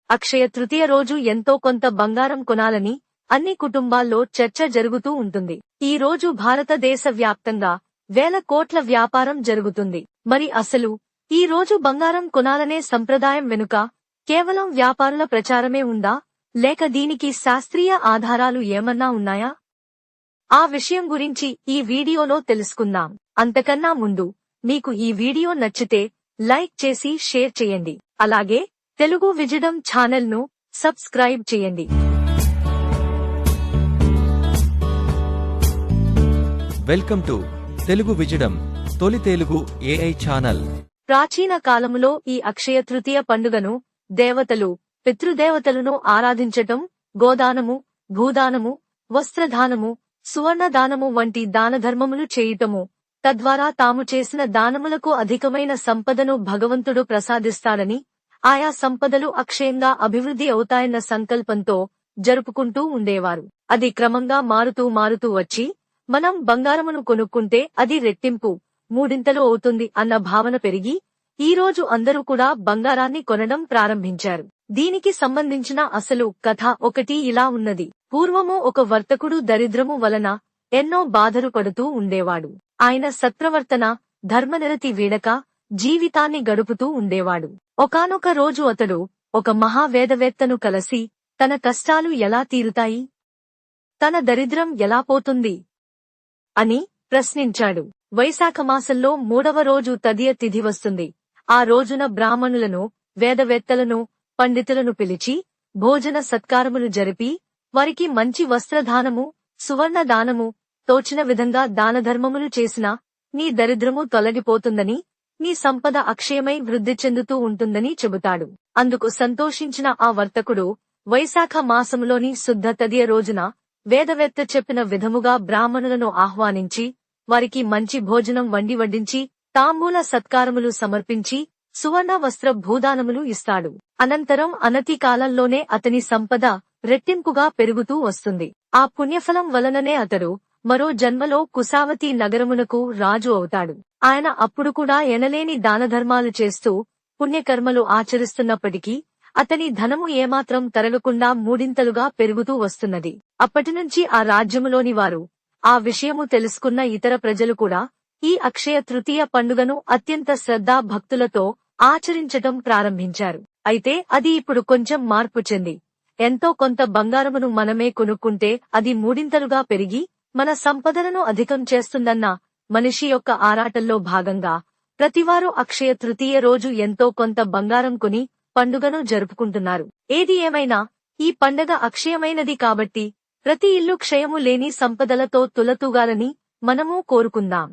అక్షయ తృతీయ రోజు ఎంతో కొంత బంగారం కొనాలని అన్ని కుటుంబాల్లో చర్చ జరుగుతూ ఉంటుంది. ఈ రోజు భారతదేశ వ్యాప్తంగా వేల కోట్ల వ్యాపారం జరుగుతుంది. మరి అసలు ఈ రోజు బంగారం కొనాలనే సంప్రదాయం వెనుక కేవలం వ్యాపారుల ప్రచారమే ఉందా, లేక దీనికి శాస్త్రీయ ఆధారాలు ఏమన్నా ఉన్నాయా? ఆ విషయం గురించి ఈ వీడియోలో తెలుసుకుందాం. అంతకన్నా ముందు మీకు ఈ వీడియో నచ్చితే లైక్ చేసి షేర్ చేయండి. అలాగే తెలుగు విజడం ఛానల్ ను సబ్స్క్రైబ్ చేయండి. వెల్కమ్ టు తెలుగు విజడం, తొలి తెలుగు ఏఐ ఛానల్. ప్రాచీన కాలములో ఈ అక్షయ తృతీయ పండుగను దేవతలు, పితృదేవతలను ఆరాధించటం, గోదానము, భూదానము, వస్త్రదానము, సువర్ణదానము వంటి దానధర్మములు చేయుటము, తద్వారా తాము చేసిన దానములకు అధికమైన సంపదను భగవంతుడు ప్రసాదిస్తాడని, ఆయా సంపదలు అక్షయంగా అభివృద్ధి అవుతాయన్న సంకల్పంతో జరుపుకుంటూ ఉండేవారు. అది క్రమంగా మారుతూ వచ్చి మనం బంగారమును కొనుక్కుంటే అది రెట్టింపు, మూడింతలు అవుతుంది అన్న భావన పెరిగి ఈ రోజు అందరూ కూడా బంగారాన్ని కొనడం ప్రారంభించారు. దీనికి సంబంధించిన అసలు కథ ఒకటి ఇలా ఉన్నది. పూర్వము ఒక వర్తకుడు దరిద్రము వలన ఎన్నో బాధలు పడుతూ ఉండేవాడు. ఆయన సత్ప్రవర్తన, ధర్మనిరతి వీడక జీవితాన్ని గడుపుతూ ఉండేవాడు. ఒకానొక రోజు అతడు ఒక మహావేదవేత్తను కలిసి తన కష్టాలు ఎలా తీరుతాయి, తన దరిద్రం ఎలా పోతుంది అని ప్రశ్నించాడు. వైశాఖమాసంలో 3వ రోజు తదియ తిథి వస్తుంది. ఆ రోజున బ్రాహ్మణులను, వేదవేత్తలను, పండితులను పిలిచి భోజన సత్కారములు జరిపి వారికి మంచి వస్త్రదానము, సువర్ణ దానము, తోచిన విధంగా దానధర్మములు చేసినా నీ దరిద్రము తొలగిపోతుందని, నీ సంపద అక్షయమై వృద్ధి చెందుతూ ఉంటుందని చెబుతాడు. అందుకు సంతోషించిన ఆ వర్తకుడు వైశాఖ మాసములోని శుద్ధ తదియ రోజున వేదవేత్త చెప్పిన విధముగా బ్రాహ్మణులను ఆహ్వానించి వారికి మంచి భోజనం వడ్డించి తాంబూల సత్కారములు సమర్పించి సువర్ణ వస్త్ర భూదానములు ఇస్తాడు. అనంతరం అనతి కాలంలోనే అతని సంపద రెట్టింపుగా పెరుగుతూ వస్తుంది. ఆ పుణ్యఫలం వలననే అతడు మరో జన్మలో కుశావతి నగరమునకు రాజు అవుతాడు. ఆయన అప్పుడు కూడా ఎనలేని దానధర్మాలు చేస్తూ పుణ్యకర్మలు ఆచరిస్తున్నప్పటికీ అతని ధనము ఏమాత్రం తరగకుండా మూడింతలుగా పెరుగుతూ వస్తున్నది. అప్పటినుంచి ఆ రాజ్యములోని వారు, ఆ విషయము తెలుసుకున్న ఇతర ప్రజలు కూడా ఈ అక్షయ తృతీయ పండుగను అత్యంత శ్రద్ధా భక్తులతో ఆచరించటం ప్రారంభించారు. అయితే అది ఇప్పుడు కొంచెం మార్పు చెంది ఎంతో కొంత బంగారమును మనమే కొనుక్కుంటే అది మూడింతలుగా పెరిగి మన సంపదలను అధికం చేస్తుందన్న మనిషి యొక్క ఆరాటంలో భాగంగా ప్రతివారు అక్షయ తృతీయ రోజు ఎంతో కొంత బంగారం కొని పండుగను జరుపుకుంటున్నారు. ఏది ఏమైనా ఈ పండగ అక్షయమైనది కాబట్టి ప్రతి ఇల్లు క్షయము లేని సంపదలతో తులతూగాలని మనము కోరుకుందాం.